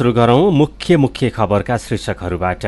सुरु गरौं मुख्य खबरका शीर्षकहरूबाट।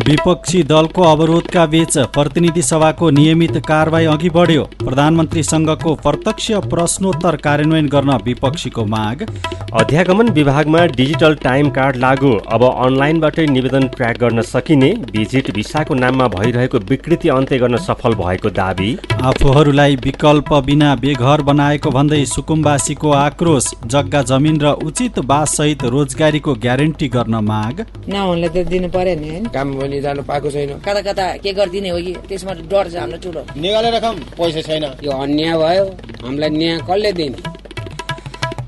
विपक्षी दलको अवरोधका बीच प्रतिनिधि सभाको नियमित कारबाही अघि बढ्यो। प्रधानमन्त्रीसँगको प्रत्यक्ष प्रश्नोत्तर कार्यान्वयन गर्न विपक्षीको माग। अध्यागमन विभागमा डिजिटल टाइम कार्ड लागू, अब अनलाइनबाटै निवेदन ट्र्याक गर्न सकिने। भिजिट भिसाको नाममा भइरहेको विकृति अन्त्य गर्न सफल भएको दाबी। आफूहरूलाई विकल्प बिना बेघर बनाएको भन्दै सुकुम्बासीको आक्रोश। जग्गा जमिन र उचित बाससहित रोजगारीको ग्यारेन्टी गर्न माग। नहुनले त दिनु पर्यो नि, काम पनि जानु पाएको छैन। कता कता के गरिदिने हो कि त्यसमा डर छ हाम्रो ठुलो। निकालेर रकम पैसा छैन। यो अन्याय भयो, हामीलाई न्याय कसले दिने?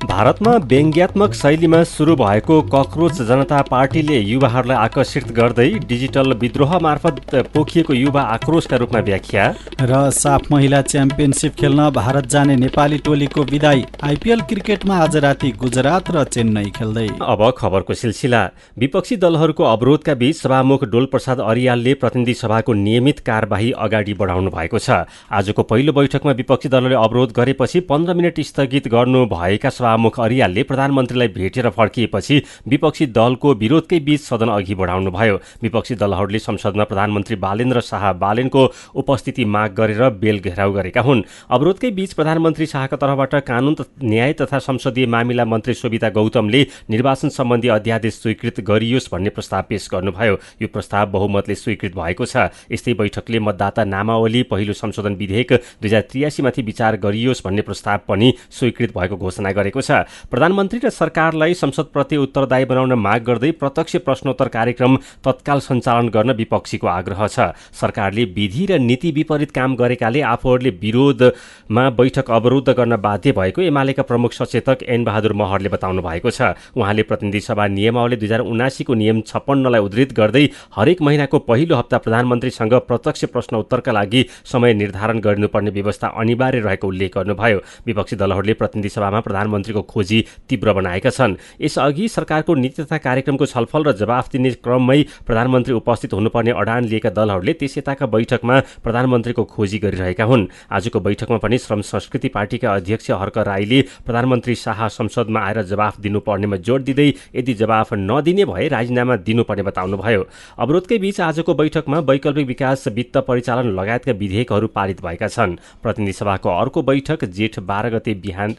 भारतमा व्यङ्ग्यात्मक शैलीमा सुरु भएको ककरोच जनता पार्टीले युवाहरूलाई आकर्षित गर्दै डिजिटल विद्रोह मार्फत पोखिएको युवा आक्रोशका रूपमा व्याख्या। र साफ महिला च्याम्पियनसिप खेल्न भारत जाने नेपाली टोलीको विदाई। आइपिएल क्रिकेटमा आज राति गुजरात र चेन्नई खेल्दै। अब खबरको सिलसिला। विपक्षी दलहरूको अवरोधका बीच सभामुख डोलप्रसाद अरियालले प्रतिनिधि सभाको नियमित कारबाही अगाडि बढाउनु भएको छ। आजको पहिलो बैठकमा विपक्षी दलले अवरोध गरेपछि 15 मिनट स्थगित गर्नु भएका सभामुख अरियालले प्रधानमन्त्रीलाई भेटेर फर्किएपछि विपक्षी दलको विरोधकै बीच सदन अघि बढाउनुभयो। विपक्षी दलहरूले संसदमा प्रधानमन्त्री बालेन्द्र शाह बालेनको उपस्थिति माग गरेर बेल घेराउ गरेका हुन्। अवरोधकै बीच प्रधानमन्त्री शाहका तर्फबाट कानून न्याय तथा संसदीय मामिला मन्त्री शोभिता गौतमले निर्वाचन सम्बन्धी अध्यादेश स्वीकृत गरियोस् भन्ने प्रस्ताव पेश गर्नुभयो। यो प्रस्ताव बहुमतले स्वीकृत भएको छ। यस्तै बैठकले मतदाता नामावली पहिलो संशोधन विधेयक 2083 माथि विचार गरियोस् भन्ने प्रस्ताव पनि स्वीकृत भएको घोषणा गरेको छ। प्रधानमन्त्री र सरकारलाई संसदप्रति उत्तरदायी बनाउन माग गर्दै प्रत्यक्ष प्रश्नोत्तर कार्यक्रम तत्काल सञ्चालन गर्न विपक्षीको आग्रह छ। सरकारले विधि र नीति विपरीत काम गरेकाले आफूहरूले विरोधमा बैठक अवरुद्ध गर्न बाध्य भएको एमालेका प्रमुख सचेतक एन बहादुर महरले बताउनु भएको छ। उहाँले प्रतिनिधि सभा नियमावली 2079 को नियम 56 लाई उद्धृत गर्दै हरेक महिनाको पहिलो हप्ता प्रधानमन्त्रीसँग प्रत्यक्ष प्रश्न उत्तरका लागि समय निर्धारण गर्नुपर्ने व्यवस्था अनिवार्य रहेको उल्लेख गर्नुभयो। विपक्षी दलहरूले प्रतिनिधि सभामा प्रधानमन्त्रीको खोजी तीव्र बनाएका छन्। यसअघि सरकारको नीति तथा कार्यक्रमको छलफल र जवाफ दिने क्रममै प्रधानमन्त्री उपस्थित हुनुपर्ने अडान लिएका दलहरूले त्यस यताका बैठकमा प्रधानमन्त्रीको खोजी गरिरहेका हुन्। आजको बैठकमा पनि श्रम संस्कृति पार्टीका अध्यक्ष हर्क राईले प्रधानमन्त्री शाह संसदमा आएर जवाफ दिनुपर्नेमा जोड दिँदै यदि जवाफ नदिने भए राजीनामा दिनुपर्ने बताउनुभयो। अवरोधकै बीच आजको बैठकमा वैकल्पिक विकास, वित्त परिचालन लगायतका विधेयकहरू पारित भएका छन्। प्रतिनिधि सभाको अर्को बैठक जेठ 12 गते बिहान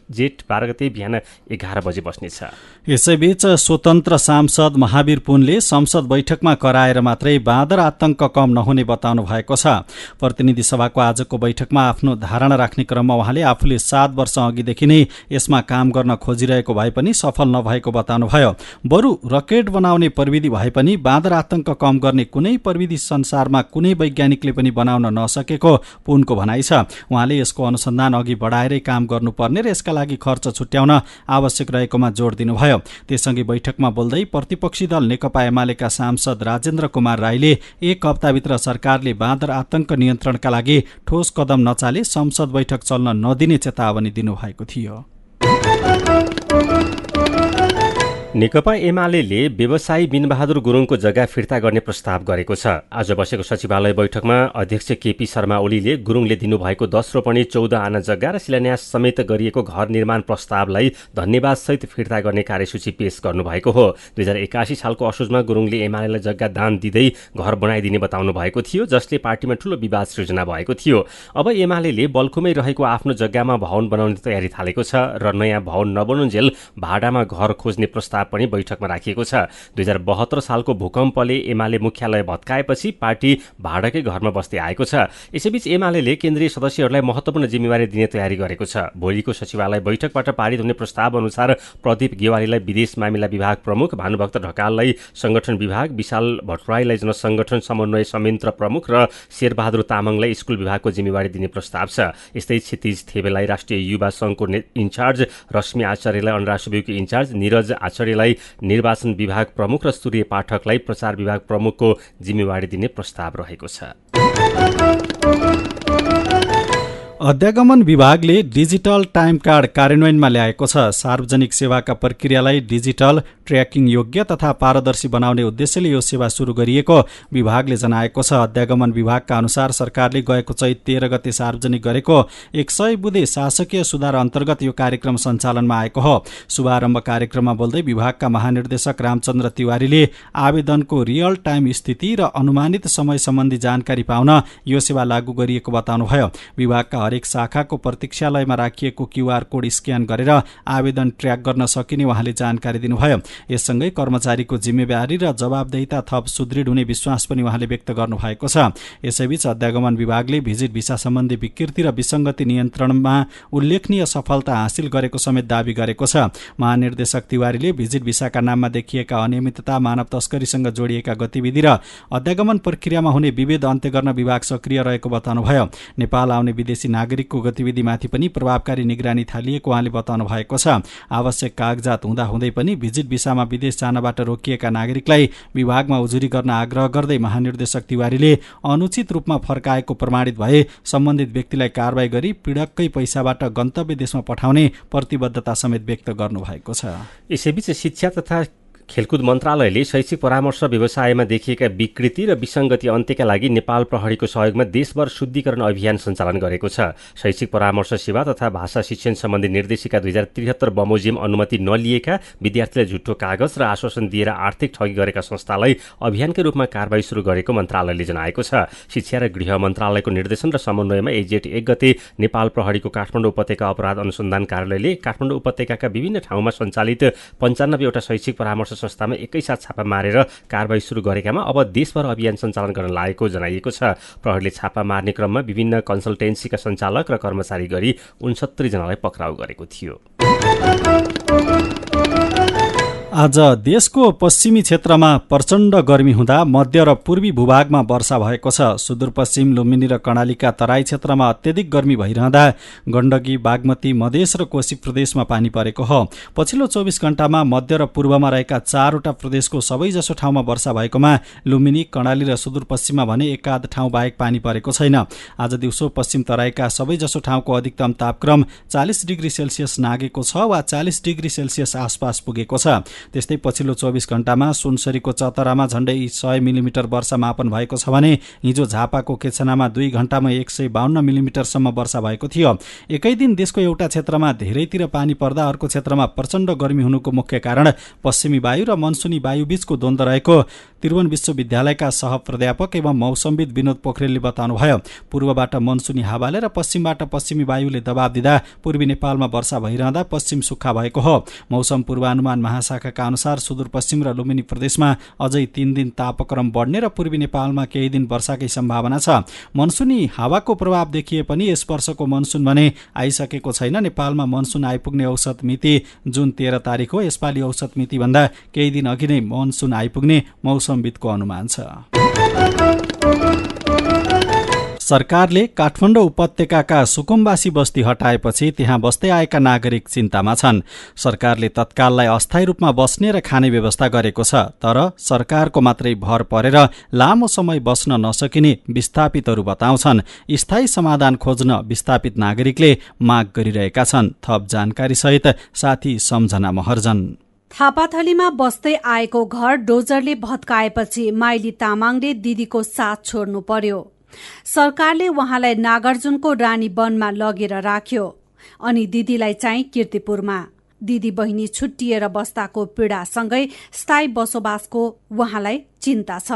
11 बजे बस्नेछ। यसैबीच स्वतन्त्र सांसद महावीर पुनले संसद बैठकमा कराएर मात्रै बाँदर आतंक कम नहुने बताउनु भएको छ। प्रतिनिधि सभाको आजको बैठकमा आफ्नो धारणा राख्ने क्रममा उहाँले आफूले 7 वर्ष अघिदेखि नै यसमा काम गर्न खोजिरहेको भए पनि सफल नभएको बताउनुभयो। बरु रकेट बनाउने प्रविधि भए पनि बाँदर आतंक कम गर्ने कुनै प्रविधि संसारमा कुनै वैज्ञानिकले पनि बनाउन नसकेको पुनको भनाइ छ। उहाँले यसको अनुसन्धान अघि बढाएरै काम गर्नुपर्ने र यसका लागि खर्च छुट्याउन आवश्यक रहेकोमा जोड दिनुभयो। त्यससँगै बैठकमा बोल्दै प्रतिपक्षी दल नेकपा एमालेका सांसद राजेन्द्र कुमार राईले 1 हप्ताभित्र सरकारले बाँदर आतंक नियन्त्रणका लागि ठोस कदम नचाले संसद बैठक चल्न नदिने चेतावनी दिनुभएको थियो। नेकपा एमालेले व्यवसायी बिनबहादुर गुरुङको जग्गा फिर्ता गर्ने प्रस्ताव गरेको छ। आज बसेको सचिवालय बैठकमा अध्यक्ष केपी शर्मा ओलीले गुरुङले दिनुभएको 10 रोपनी 14 आना जग्गा र शिलान्यास समेत गरिएको घर निर्माण प्रस्तावलाई धन्यवादसहित फिर्ता गर्ने कार्यसूची पेश गर्नुभएको हो। 2081 सालको असोजमा गुरुङले एमालेलाई जग्गा दान दिँदै घर बनाइदिने बताउनु भएको थियो, जसले पार्टीमा ठूलो विवाद सृजना भएको थियो। अब एमालेले बल्खुमै रहेको आफ्नो जग्गामा भवन बनाउने तयारी थालेको छ र नयाँ भवन नबनुन्जेल भाडामा घर खोज्ने प्रस्ताव पनि बैठकमा राखिएको छ। 2072 सालको भूकम्पले एमाले मुख्यालय भत्काएपछि पार्टी भाडाकै घरमा बस्दै आएको छ। यसैबीच एमालेले केन्द्रीय सदस्यहरूलाई महत्त्वपूर्ण जिम्मेवारी दिने तयारी गरेको छ। भोलिको सचिवालय बैठकबाट पारित हुने प्रस्ताव अनुसार प्रदीप गेवालीलाई विदेश मामिला विभाग प्रमुख, भानुभक्त ढकाललाई संगठन विभाग, विशाल भट्टराईलाई जनसंगठन समन्वय संयन्त्र प्रमुख र शेरबहादुर तामाङलाई स्कुल विभागको जिम्मेवारी दिने प्रस्ताव छ। यस्तै क्षितिज थेबेलाई राष्ट्रिय युवा संघको इन्चार्ज, रश्मि आचार्यलाई अनराष्ट्रिय विभागको इन्चार्ज, निरज आचार्यलाई निर्वाचन विभाग प्रमुख र सूर्य पाठकलाई प्रचार विभाग प्रमुखको जिम्मेवारी दिने प्रस्ताव रहेको छ। अध्यागमन विभागले डिजिटल टाइम कार्ड कार्यान्वयनमा ल्याएको छ। सार्वजनिक सेवाका प्रक्रियालाई डिजिटल, ट्र्याकिङ योग्य तथा पारदर्शी बनाउने उद्देश्यले यो सेवा सुरु गरिएको विभागले जनाएको छ। अध्यागमन विभागका अनुसार सरकारले गएको चैत 13 गते सार्वजनिक गरेको 100 बुँदे शासकीय सुधार अन्तर्गत यो कार्यक्रम सञ्चालनमा आएको हो। शुभारम्भ कार्यक्रममा बोल्दै विभागका महानिर्देशक रामचन्द्र तिवारीले आवेदनको रियल टाइम स्थिति र अनुमानित समय सम्बन्धी जानकारी पाउन यो सेवा लागू गरिएको बताउनुभयो। विभागका हरेक शाखाको प्रतीक्षालयमा राखिएको क्यूआर कोड स्क्यान गरेर आवेदन ट्र्याक गर्न सकिने उहाँले जानकारी दिनुभयो। यससँगै कर्मचारीको जिम्मेवारी र जवाबदेहिता थप सुदृढ हुने विश्वास पनि उहाँले व्यक्त गर्नुभएको छ। यसैबीच अध्यागमन विभागले भिजिट भिसा सम्बन्धी विकृति र विसङ्गति नियन्त्रणमा उल्लेखनीय सफलता हासिल गरेको समेत दावी गरेको छ। महानिर्देशक तिवारीले भिजिट भिसाका नाममा देखिएका अनियमितता, मानव तस्करीसँग जोडिएका गतिविधि र अध्यागमन प्रक्रियामा हुने विभेद अन्त्य गर्न विभाग सक्रिय रहेको बताउनुभयो। नेपाल आउने विदेशी नागरिकको गतिविधिमाथि पनि प्रभावकारी निगरानी थालिएको उहाँले बताउनु भएको छ। आवश्यक कागजात हुँदाहुँदै पनि भिजिट भिसामा विदेश जानबाट रोकिएका नागरिकलाई विभागमा उजुरी गर्न आग्रह गर्दै महानिर्देशक तिवारीले अनुचित रूपमा फर्काएको प्रमाणित भए सम्बन्धित व्यक्तिलाई कारबाही गरी पीडककै पैसाबाट गन्तव्य देशमा पठाउने प्रतिबद्धता समेत व्यक्त गर्नुभएको छ। यसैबीच शिक्षा तथा खेलकुद मन्त्रालयले शैक्षिक परामर्श व्यवसायमा देखिएका विकृति र विसङ्गति अन्त्यका लागि नेपाल प्रहरीको सहयोगमा देशभर शुद्धिकरण अभियान सञ्चालन गरेको छ। शैक्षिक परामर्श सेवा तथा भाषा शिक्षण सम्बन्धी निर्देशिका 2073 बमोजिम अनुमति नलिएका विद्यार्थीलाई झुट्टो कागज र आश्वासन दिएर आर्थिक ठगी गरेका संस्थालाई अभियानकै रूपमा कारबाही सुरु गरेको मन्त्रालयले जनाएको छ। शिक्षा र गृह मन्त्रालयको निर्देशन र समन्वयमा जेठ 1 गते नेपाल प्रहरीको काठमाडौँ उपत्यका अपराध अनुसन्धान कार्यालयले काठमाडौँ उपत्यकाका विभिन्न ठाउँमा सञ्चालित 95 वटा शैक्षिक परामर्श संस्थामा एकैसाथ छापा मारेर कारबाही सुरु गरेकामा अब देशभर अभियान सञ्चालन गर्न लागेको जनाइएको छ। प्रहरीले छापा मार्ने क्रममा विभिन्न कन्सल्टेन्सीका सञ्चालक र कर्मचारी गरी 69 जनालाई पक्राउ गरेको थियो। आज देशको पश्चिमी क्षेत्रमा प्रचण्ड गर्मी हुँदा मध्य र पूर्वी भूभागमा वर्षा भएको छ। सुदूरपश्चिम लुम्बिनी र कर्णालीका तराई क्षेत्रमा अत्यधिक गर्मी भइरहँदा गण्डकी, बागमती, मधेस र कोशी प्रदेशमा पानी परेको हो। पछिल्लो 24 घण्टामा मध्य र पूर्वमा रहेका 4वटा प्रदेशको सबैजसो ठाउँमा वर्षा भएकोमा लुम्बिनी, कर्णाली र सुदूरपश्चिममा भने एकाध ठाउँ बाहेक पानी परेको छैन। आज दिउँसो पश्चिम तराईका सबैजसो ठाउँको अधिकतम तापक्रम 40 डिग्री सेल्सियस नागेको छ वा 40 डिग्री सेल्सियस आसपास पुगेको छ। त्यस्तै पछिल्लो 24 घण्टामा सुनसरीको चतरामा झण्डै 100 मिलिमिटर वर्षा मापन भएको छ भने हिजो झापाको केचनामा 2 घण्टामा 152 मिलिमिटरसम्म वर्षा भएको थियो। एकै दिन देशको एउटा क्षेत्रमा धेरैतिर पानी पर्दा अर्को क्षेत्रमा प्रचण्ड गर्मी हुनुको मुख्य कारण पश्चिमी वायु र मनसुनी वायु बीचको द्वन्द्व रहेको त्रिभुवन विश्वविद्यालयका सहप्राध्यापक एवं मौसमविद विनोद पोखरेलले बताउनुभयो। पूर्वबाट मनसुनी हावाले र पश्चिमबाट पश्चिमी वायुले दबाव दिँदा पूर्वी नेपालमा वर्षा भइरहँदा पश्चिम सुक्खा भएको हो। मौसम पूर्वानुमान महाशाखाका अनुसार सुदूरपश्चिम र लुम्बिनी प्रदेशमा अझै 3 दिन तापक्रम बढ्ने र पूर्वी नेपालमा केही दिन वर्षाकै सम्भावना छ। मनसुनी हावाको प्रभाव देखिए पनि यस वर्षको मनसुन भने आइसकेको छैन। नेपालमा मनसुन आइपुग्ने औसत मिति जुन 13 तारिक हो। यसपालि औसत मिति भन्दा केही दिन अघि नै मनसुन आइपुग्ने मौसमविदको अनुमान छ। सरकारले काठमाडौँ उपत्यकाका सुकुम्बासी बस्ती हटाएपछि त्यहाँ बस्दै आएका नागरिक चिन्तामा छन्। सरकारले तत्काललाई अस्थायी रूपमा बस्ने र खाने व्यवस्था गरेको छ। तर सरकारको मात्रै भर परेर लामो समय बस्न नसकिने विस्थापितहरू बताउँछन्। स्थायी समाधान खोज्न विस्थापित नागरिकले माग गरिरहेका छन्। थप जानकारी सहित साथी सम्झना महर्जन। थापाथलीमा बस्दै आएको घर डोजरले भत्काएपछि माइली तामाङले दिदीको साथ छोड्नु पर्यो। सरकारले उहाँलाई नागार्जुनको रानी वनमा लगेर राख्यो अनि दिदीलाई चाहिँ कीर्तिपुरमा। दिदी बहिनी छुट्टिएर बस्दाको पीडासँगै स्थायी बसोबासको उहाँलाई चिन्ता छ।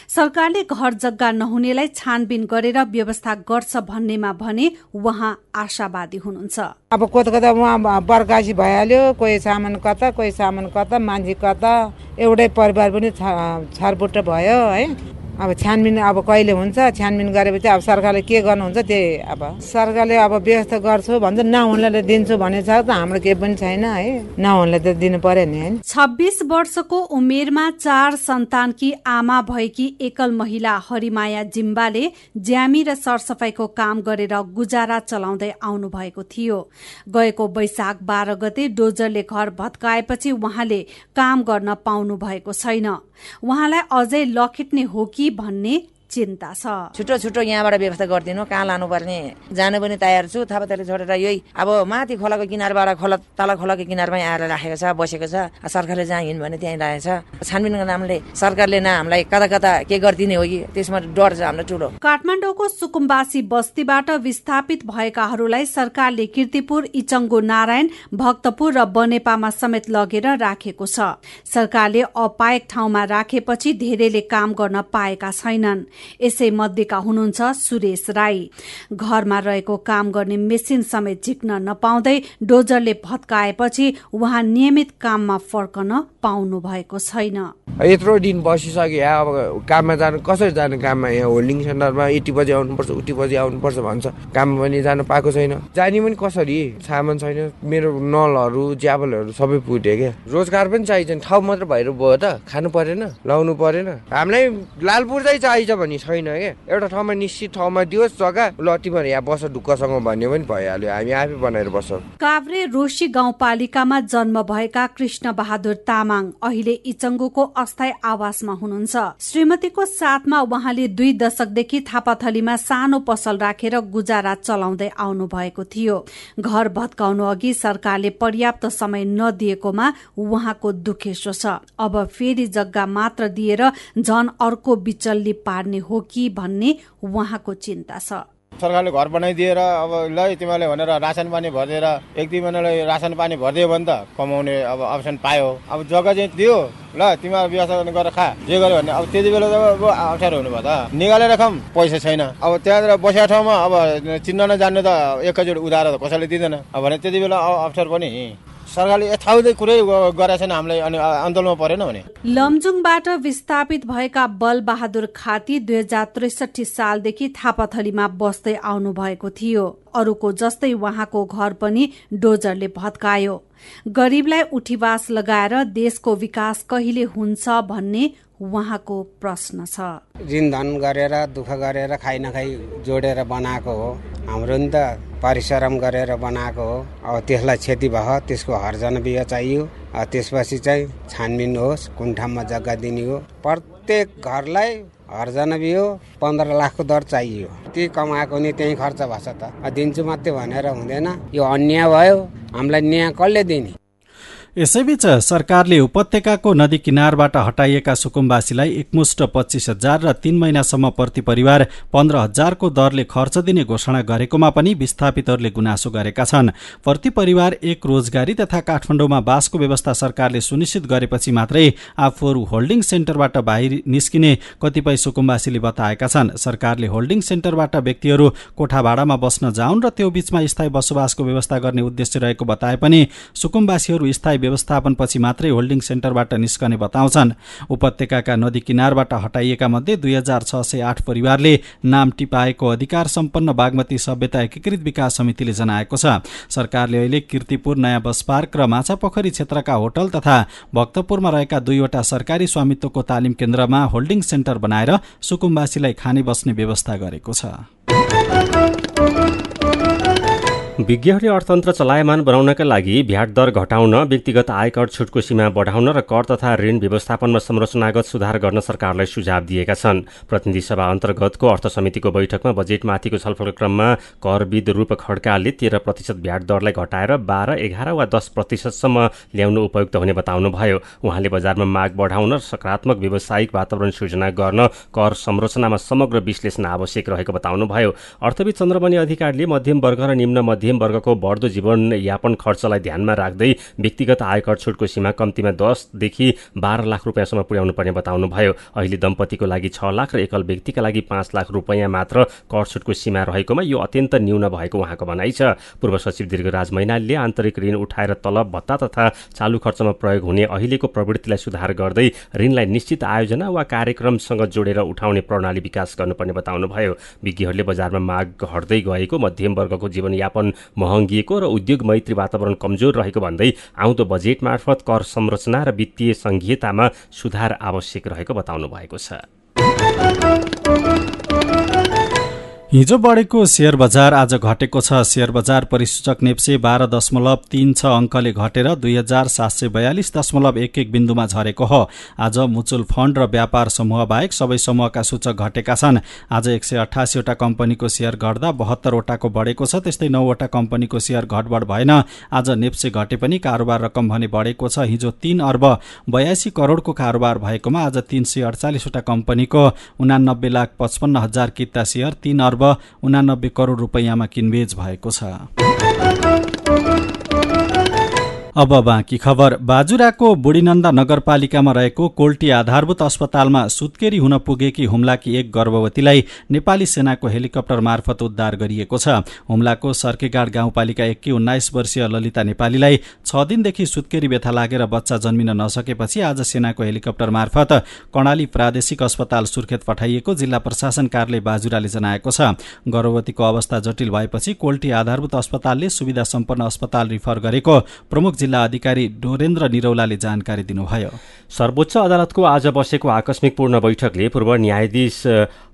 सरकारले घर जग्गा नहुनेलाई छानबिन गरेर व्यवस्था गर्छ भन्नेमा भने उहाँ आशावादी हुनुहुन्छ। अब कता उहाँ बर्कासी भइहाल्यो, कोही सामान कता कोही सामान कता, मान्छे कता, एउटै परिवार पनि छरपुट भयो है। अब छानबिन अब कहिले हुन्छ, छानबिन गरेपछि अब सरकारले के गर्नुहुन्छ त्यही। अब सरकारले अब व्यवस्था गर्छु भन्छ, नहुनेलाई दिन्छु भनेको छ त हाम्रो केही पनि छैन है। नहुनेलाई त दिनु पर्यो नि है। 26 वर्षको उमेरमा 4 सन्तानकी आमा भएकी एकल महिला हरिमाया जिम्बाले ज्यामी र सरसफाईको काम गरेर गुजारा चलाउँदै आउनु भएको थियो। गएको वैशाख 12 गते डोजरले घर भत्काएपछि उहाँले काम गर्न पाउनु भएको छैन। उहाँलाई अझै लखेट्ने हो कि भन्ने चिन्ता छ। छिटो छिटो यहाँबाट व्यवस्था गरिदिनु, कहाँ लानुपर्ने जानु पनि तयार छु। थापाथली छोडेर यही अब माथि खोलाको किनारबाट तल खोलाको किनारमा आएर राखेको छ, बसेको छ। सरकारले जहाँ हिँड्नु भने त्यहीँ राखेको छ। छानबिनको नामले सरकारले न हामीलाई कता कता के गरिदिने हो कि त्यसमा डर छ हाम्रो ठुलो। काठमाडौँको सुकुम्बासी बस्तीबाट विस्थापित भएकाहरूलाई सरकारले कीर्तिपुर, इचङ्गो नारायण, भक्तपुर र बनेपामा समेत लगेर राखेको छ। सरकारले अपाएक ठाउँमा राखेपछि धेरैले काम गर्न पाएका छैनन्। यसै मध्येका हुनुहुन्छ सुरेश राई। घरमा रहेको काम गर्ने मेसिन समेत झिक्न नपाउँदै डोजरले भत्काएपछि उहाँ नियमित काममा फर्कन पाउनु भएको छैन। यत्रो दिन बसिसके, अब काममा जानु कसरी जानु? काममा यहाँ होल्डिङ सेन्टरमा यति बजी आउनुपर्छ, उति बजी आउनुपर्छ भन्छ। काममा पनि जानु पाएको छैन। जाने पनि कसरी? सामान छैन। मेरो नलहरू, ज्याबलहरू सबै फुट्यो क्या। रोजगार पनि चाहिन्छ, ठाउँ मात्र भएर भयो त? खानु परेन, लाउनु परेन? हामीलाई लालपुर चाहिँ चाहिन्छ भने छैन क्या। एउटा ठाउँमा निश्चित ठाउँमा दियोस् जग्गा, ल तिमीहरू यहाँ बस ढुक्कसँग भन्ने पनि भइहाल्यो। हामी आफै बनाएर बस्छौँ। काभ्रे रोशी गाउँपालिकामा जन्म भएका कृष्ण बहादुर तामाङ अहिले इचङ्गोको अस्थायी आवासमा हुनुहुन्छ। श्रीमतीको साथमा उहाँले 2 दशकदेखि थापाथलीमा सानो पसल राखेर गुजारा चलाउँदै आउनु भएको थियो। घर भत्काउनु अघि सरकारले पर्याप्त समय नदिएकोमा उहाँको दुखेसो छ। अब फेरि जग्गा मात्र दिएर झन अर्को बिचल्ली पार्ने हो कि भन्ने उहाँको चिन्ता छ। सरकारले घर बनाइदिएर अब ल तिमीले भनेर रासन पानी भरिदिएर 1-2 महिनालाई रासन पानी भरिदियो भने त कमाउने अब अप्सन पायो। अब जग्गा चाहिँ दियो, ल तिमीहरू व्यवस्था गरेर खा, जे गर्यो भने अब त्यति बेला त अब अप्ठ्यारो हुनुभयो त। निकालेर खाम, पैसा छैन। अब त्यहाँनिर बसेको ठाउँमा अब चिन्न नजान्ने त एकैचोटि उधारो त कसैले दिँदैन। अब भने त्यति बेला अप्ठ्यारो पनि सरकारले यथाउदै कुरै गरेको छैन। हामीलाई अनि आन्दोलनमा परेन भने। लमजुङबाट विस्थापित भएका बलबहादुर खाती 2063 सालदेखि थापाथलीमा बस्दै आउनु भएको थियो। अरूको जस्तै उहाँको घर पनि डोजरले भत्कायो। गरीबलाई उठीवास लगाएर देशको विकास कहिले हुन्छ भन्ने उहाँको प्रश्न छ। ऋणधन गरेर दुःख गरेर खाइ नखाइ जोडेर बनाएको हो। हाम्रो नि त परिश्रम गरेर बनाएको हो। अब त्यसलाई क्षति भयो, त्यसको हर्जन बिहा चाहियो। त्यसपछि चाहिँ छानबिन होस्, कुन ठाउँमा जग्गा दिने हो। प्रत्येक घरलाई हर्जन बिहो 15 लाखको दर चाहियो। त्यही कमाएको नि त्यही खर्च भएछ त। दिन्छु मात्रै भनेर हुँदैन। यो अन्याय भयो। हामीलाई न्याय कसले दिने? यसैबीच सरकारले उपत्यकाको नदी किनारबाट हटाइएका सुकुम्बासीलाई एकमुष्ट 25,000 र 3 महिनासम्म प्रति परिवार 15,000 को दरले खर्च दिने घोषणा गरेकोमा पनि विस्थापितहरूले गुनासो गरेका छन्। प्रति परिवार एक रोजगारी तथा काठमाडौँमा बासको व्यवस्था सरकारले सुनिश्चित गरेपछि मात्रै आफूहरू होल्डिङ सेन्टरबाट बाहिर निस्किने कतिपय सुकुम्बासीले बताएका छन्। सरकारले होल्डिङ सेन्टरबाट व्यक्तिहरू कोठा भाडामा बस्न जाउन् र त्यो बीचमा स्थायी बसोबासको व्यवस्था गर्ने उद्देश्य रहेको बताए पनि सुकुम्बासीहरू स्थायी व्यवस्थापनपछि मात्रै होल्डिङ सेन्टरबाट निस्कने बताउँछन्। उपत्यकाका नदी किनारबाट हटाइएका मध्ये 2608 परिवारले नाम टिपाएको अधिकार सम्पन्न बागमती सभ्यता एकीकृत विकास समितिले जनाएको छ। सरकारले अहिले कीर्तिपुर, नयाँ बस पार्क र माछापोखरी क्षेत्रका होटल तथा भक्तपुरमा रहेका 2वटा सरकारी स्वामित्वको तालिम केन्द्रमा होल्डिङ सेन्टर बनाएर सुकुम्बासीलाई खाने बस्ने व्यवस्था गरेको छ। विज्ञहरूले अर्थतन्त्र चलायमान बनाउनका लागि भ्याट दर घटाउन, व्यक्तिगत आयकर छुटको सीमा बढाउन र कर तथा ऋण व्यवस्थापनमा संरचनागत सुधार गर्न सरकारलाई सुझाव दिएका छन्। प्रतिनिधि सभा अन्तर्गतको अर्थ समितिको बैठकमा बजेटमाथिको छलफलको क्रममा करविद रूप खड्काले 13% भ्याट दरलाई घटाएर 12, 11 वा 10%सम्म ल्याउनु उपयुक्त हुने बताउनुभयो। उहाँले बजारमा माग बढाउन र सकारात्मक व्यावसायिक वातावरण सृजना गर्न कर संरचनामा समग्र विश्लेषण आवश्यक रहेको बताउनुभयो। अर्थविद चन्द्रमणि अधिकारीले मध्यम वर्ग र निम्न मध्यम वर्गको बढ्दो जीवनयापन खर्चलाई ध्यानमा राख्दै व्यक्तिगत आयकर छुटको सीमा कम्तीमा 10 देखि 12 लाख रुपियाँसम्म पुर्याउनु पर्ने बताउनुभयो। अहिले दम्पतिको लागि 6 लाख र एकल व्यक्तिका लागि 5 लाख रुपियाँ मात्र कर छुटको सीमा रहेकोमा यो अत्यन्त न्यून भएको उहाँको भनाइ छ। पूर्व सचिव दीर्घराज मैनालीले आन्तरिक ऋण उठाएर तलब भत्ता तथा चालु खर्चमा प्रयोग हुने अहिलेको प्रवृत्तिलाई सुधार गर्दै ऋणलाई निश्चित आयोजना वा कार्यक्रमसँग जोडेर उठाउने प्रणाली विकास गर्नुपर्ने बताउनुभयो। विज्ञहरूले बजारमा माग घट्दै गएको, मध्यम वर्गको जीवनयापन महँगिएको र उद्योग मैत्री वातावरण कमजोर रहेको भन्दै आउँदो बजेट मार्फत कर संरचना र वित्तीय संहितामा सुधार आवश्यक रहेको बताउनु भएको छ। हिजो बढेको शेयर बजार आज घटेको छ। शेयर बजार परिसूचक नेप्से 12.36 अङ्कले घटेर 2742.11 बिन्दुमा झरेको हो। आज म्युचुअल फन्ड र व्यापार समूह बाहेक सबै समूहका सूचक घटेका छन्। आज 188 वटा कम्पनीको शेयर घट्दा 72 वटाको बढेको छ। त्यस्तै 9 वटा कम्पनीको शेयर घटबढ भएन। आज नेप्से घटे पनि कारोबार रकम भने बढेको छ। हिजो 3 अर्ब 82 करोडको कारोबार भएकोमा आज 348 वटा कम्पनीको 89,55,000 किता शेयर 3 अर्ब 89 करोड रुपैयाँमा किनबेच भएको छ। अब बाँकी खबर। बाजुराको बुढीनन्दा नगरपालिकामा रहेको कोल्टी आधारभूत अस्पतालमा सुत्केरी हुन पुगेकी हुम्लाकी एक गर्भवतीलाई नेपाली सेनाको हेलिकप्टर मार्फत उद्धार गरिएको छ। हुम्लाको सर्केगाड गाउँपालिका 1 की 19 वर्षीय ललिता नेपालीलाई 6 दिनदेखि सुत्केरी व्यथा लागेर बच्चा जन्मिन नसकेपछि आज सेनाको हेलिकप्टर मार्फत कर्णाली प्रादेशिक अस्पताल सुर्खेत पठाइएको जिल्ला प्रशासन कार्यालय बाजुराले जनाएको छ। गर्भवतीको अवस्था जटिल भएपछि कोल्टी आधारभूत अस्पतालले सुविधा सम्पन्न अस्पताल रिफर गरेको प्रमुख जिल्ला अधिकारी डोरेन्द्र निरौलाले जानकारी दिनुभयो। सर्वोच्च अदालतको आज बसेको आकस्मिक पूर्ण बैठकले पूर्व न्यायाधीश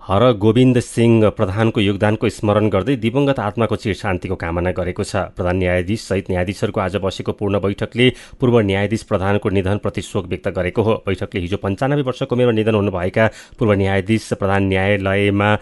हर गोविन्द सिंह प्रधानको योगदानको स्मरण गर्दै दिवंगत आत्माको चिर शान्तिको कामना गरेको छ। प्रधान न्यायाधीश सहित न्यायाधीशहरूको आज बसेको पूर्ण बैठकले पूर्व न्यायाधीश प्रधानको निधनप्रति शोक व्यक्त गरेको हो। बैठकले हिजो 95 वर्षको उमेरमा निधन हुनुभएका पूर्व न्यायाधीश प्रधान न्यायालयमा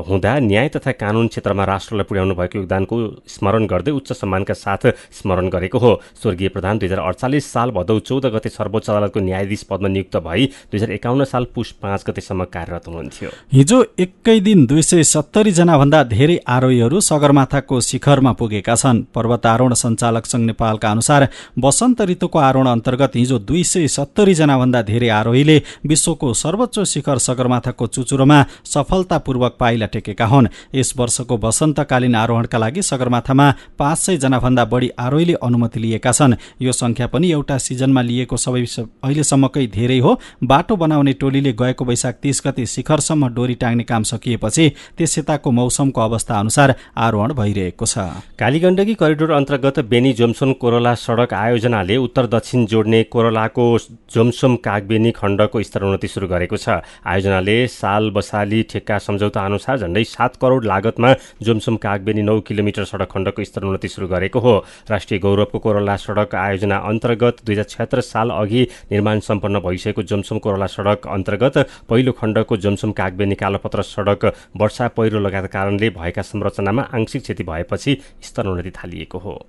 हुँदा न्याय तथा कानुन क्षेत्रमा राष्ट्रलाई पुर्याउनु भएको योगदानको स्मरण गर्दै उच्च सम्मानका साथ स्मरण गरेको हो। स्वर्गीय प्रधान 2048 साल भदौ 14 गते सर्वोच्च अदालतको न्यायाधीश पदमा नियुक्त भई 2051 साल पुष 5 गतेसम्म कार्यरत हुनुहुन्थ्यो। हिजो एकै दिन 270 जना भन्दा धेरै आरोहीहरू सगरमाथाको शिखरमा पुगेका छन्। पर्वतारोहण सञ्चालक संघ नेपालका अनुसार वसन्त ऋतुको आरोहण अन्तर्गत हिजो 270 जना भन्दा धेरै आरोहीले विश्वको सर्वोच्च शिखर सगरमाथाको चुचुरोमा सफलतापूर्वक पाइला टेकेका हुन्। यस वर्षको वसन्तकालीन आरोहणका लागि सगरमाथामा 500 जना भन्दा बढी आरोहीले अनुमति लिएका छन्। यो संख्या पनि एउटा सिजनमा लिएको सबै अहिलेसम्मकै धेरै हो। बाटो बनाउने टोलीले गएको वैशाख 30 गते शिखरसम्म डोरी टाङ्ने काम सकिएपछि त्यस यताको मौसमको अवस्था अनुसार आरोहण भइरहेको छ। कालीगण्डकी करिडोर अन्तर्गत बेनी जोमसोम कोरोला सडक आयोजनाले उत्तर दक्षिण जोड्ने कोरोलाको जोमसोम कागबेनी खण्डको स्तरोन्नति सुरु गरेको छ। आयोजनाले साल बसाली ठेक्का सम्झौता अनुसार झण्डै 7 करोड लागतमा जोमसोम कागबेनी 9 किलोमिटर सडक खण्डको स्तरोन्नति सुरु गरेको हो। राष्ट्रिय गौरवको कोरोला सडक आयोजना अन्तर्गत 2076 साल अघि निर्माण सम्पन्न भइसकेको जोमसोम कोरोला सडक अन्तर्गत पहिलो खण्डको जोमसोम कागबेनी कालोपत्र सडक वर्षा पहिरो लगाएका कारणले भएका संरचनामा आंशिक क्षति भएपछि स्तरोन्नति थालिएको हो।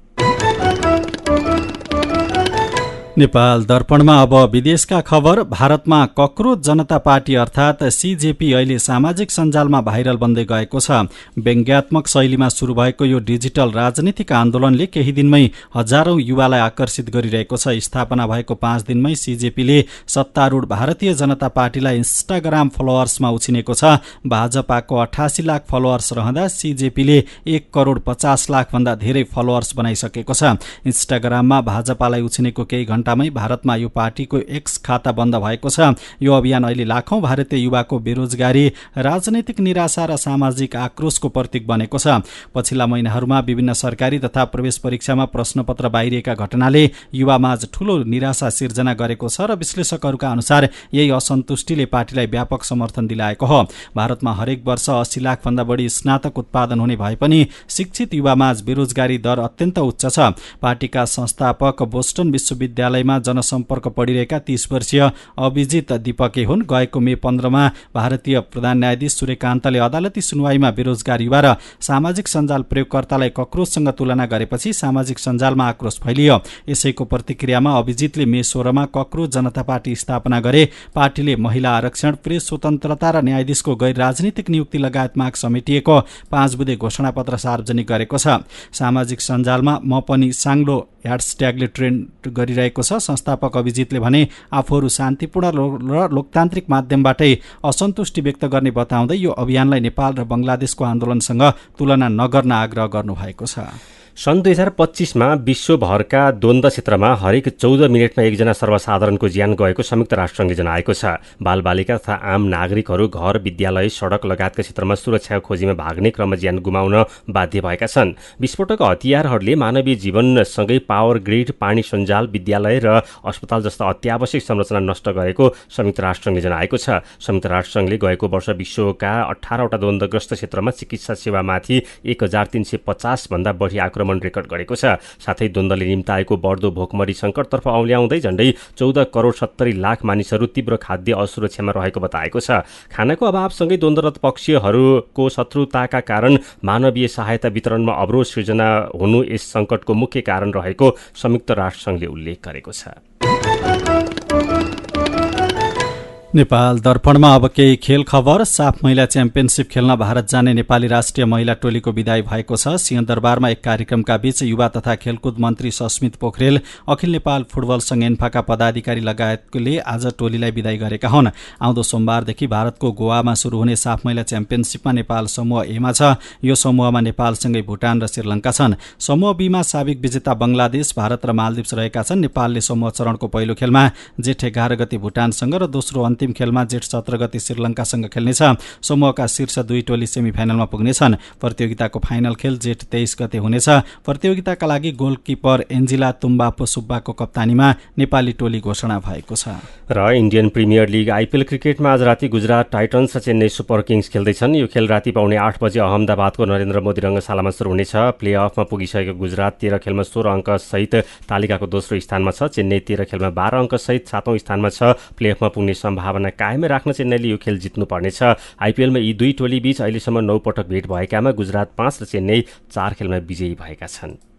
नेपाल दर्पणमा अब विदेशका खबर। भारतमा कक्रोच जनता पार्टी अर्थात् सीजेपी अहिले सामाजिक सञ्जालमा भाइरल बन्दै गएको छ। व्यङ्ग्यात्मक शैलीमा सुरु भएको यो डिजिटल राजनीतिक आन्दोलनले केही दिनमै हजारौं युवालाई आकर्षित गरिरहेको छ। स्थापना भएको 5 दिनमै सीजेपीले सत्तारूढ भारतीय जनता पार्टीलाई इन्स्टाग्राम फलोअर्समा उछिनेको छ। भाजपाको 88 लाख फलोअर्स रहँदा सीजेपीले 1 करोड 50 लाख भन्दा धेरै फलोअर्स बनाइसकेको छ। इन्स्टाग्राममा भाजपालाई उछिनेको केही घण्टामै भारतमा यो पार्टीको एक्स खाता बन्द भएको छ। यो अभियान अहिले लाखौं भारतीय युवाको बेरोजगारी, राजनैतिक निराशा र सामाजिक आक्रोशको प्रतीक बनेको छ। पछिल्ला महिनाहरूमा विभिन्न सरकारी तथा प्रवेश परीक्षामा प्रश्नपत्र बाहिरिएका घटनाले युवामाझ ठूलो निराशा सिर्जना गरेको छ र विश्लेषकहरूका अनुसार यही असन्तुष्टिले पार्टीलाई व्यापक समर्थन दिलाएको हो। भारतमा हरेक वर्ष 80 लाख भन्दा बढी स्नातक उत्पादन हुने भए पनि शिक्षित युवामाझ बेरोजगारी दर अत्यन्त उच्च छ। पार्टीका संस्थापक बोस्टन विश्वविद्यालयमा जनसम्पर्क पढिरहेका 30 वर्षीय अभिजित दीपके हुन्। गएको मे 15 मा भारतीय प्रधान न्यायाधीश सूर्यकान्तले अदालती सुनवाईमा बेरोजगार युवा र सामाजिक सञ्जाल प्रयोगकर्तालाई कक्रोचसँग तुलना गरेपछि सामाजिक सञ्जालमा आक्रोश फैलियो। यसैको प्रतिक्रियामा अभिजितले मे 16 मा कक्रोच जनता पार्टी स्थापना गरे। पार्टीले महिला आरक्षण, प्रेस स्वतन्त्रता र न्यायाधीशको गैर राजनीतिक नियुक्ति लगायत माग समेटिएको 5 बुँदे घोषणापत्र सार्वजनिक गरेको छ। सामाजिक सञ्जालमा म पनि साङ्लो ह्यासट्यागले ट्रेन्ड गरिरहेको छ। संस्थापक अभिजितले भने आफूहरू शान्तिपूर्ण र लोकतान्त्रिक माध्यमबाटै असन्तुष्टि व्यक्त गर्ने बताउँदै यो अभियानलाई नेपाल र बङ्गलादेशको आन्दोलनसँग तुलना नगर्न आग्रह गर्नुभएको छ। सन् 2025मा विश्वभरका द्वन्द्व क्षेत्रमा हरेक 14 मिनटमा एकजना सर्वसाधारणको ज्यान गएको संयुक्त राष्ट्रसङ्घले जनाएको छ। बालबालिका तथा आम नागरिकहरू घर, विद्यालय, सडक लगायतका क्षेत्रमा सुरक्षाको खोजीमा भाग्ने क्रममा ज्यान गुमाउन बाध्य भएका छन्। विस्फोटक हतियारहरूले मानवीय जीवनसँगै पावर ग्रिड, पानी सञ्जाल, विद्यालय र अस्पताल जस्ता अत्यावश्यक संरचना नष्ट गरेको संयुक्त राष्ट्रसङ्घले जनाएको छ। संयुक्त राष्ट्रसङ्घले गएको वर्ष विश्वका 18वटा द्वन्द्वग्रस्त क्षेत्रमा चिकित्सा सेवामाथि 1350 भन्दा बढी आक्रमण रेकर्ड गरेको छ। साथै द्वन्द्वले निम्ताएको बढ्दो भोकमरी सङ्कटतर्फ औल्याउँदै झण्डै 14 करोड 70 लाख मानिसहरू तीव्र खाद्य असुरक्षामा रहेको बताएको छ। खानाको अभावसँगै द्वन्द्वरत पक्षहरूको शत्रुताका कारण मानवीय सहायता वितरणमा अवरोध सृजना हुनु यस सङ्कटको मुख्य कारण रहेको संयुक्त राष्ट्रसङ्घले उल्लेख गरेको छ। नेपाल दर्पणमा अब केही खेल खबर। साफ महिला च्याम्पियनसिप खेल्न भारत जाने नेपाली राष्ट्रिय महिला टोलीको विदाई भएको छ। सिंहदरबारमा एक कार्यक्रमका बीच युवा तथा खेलकुद मन्त्री सस्मित पोखरेल, अखिल नेपाल फुटबल संघ एन्फाका पदाधिकारी लगायतले आज टोलीलाई विदाई गरेका हुन्। आउँदो सोमबारदेखि भारतको गोवामा शुरू हुने साफ महिला च्याम्पियनसिपमा नेपाल समूह एमा छ। यो समूहमा नेपालसँगै भुटान र श्रीलङ्का छन्। समूह बीमा साबिक विजेता बंगलादेश, भारत र मालदिप्स रहेका छन्। नेपालले समूह चरणको पहिलो खेलमा जेठ 11 गते भुटानसँग र दोस्रो अन्तिम खेलमा जेठ 17 गते श्रीलङ्कासँग खेल्नेछ। समूहका शीर्ष 2 टोली सेमिफाइनलमा पुग्नेछन्। प्रतियोगिताको फाइनल खेल जेठ 23 गते हुनेछ। प्रतियोगिताका लागि गोलकिपर एन्जिला तुम्बापो सुब्बाको कप्तानीमा नेपाली टोली घोषणा भएको छ। र इन्डियन प्रिमियर लिग आइपिएल क्रिकेटमा आज राति गुजरात टाइटन्स र चेन्नई सुपर किङ्स खेल्दैछन्। यो खेल राति पाउने 8 बजे अहमदाबादको नरेन्द्र मोदी रङ्गशालामा सुरु हुनेछ। प्लेअफमा पुगिसकेको गुजरात 13 खेलमा 16 अङ्कसहित तालिकाको दोस्रो स्थानमा छ। चेन्नई 13 खेलमा 12 अङ्कसहित 7औं स्थानमा छ। प्लेअफमा पुग्ने सम्भावना कायमै राख्न चेन्नईले यो खेल जित्नुपर्नेछ। आइपिएलमा यी दुई टोली बीच अहिलेसम्म 9 पटक भेट भएकामा गुजरात 5 र चेन्नई 4 खेलमा विजयी भएका छन्।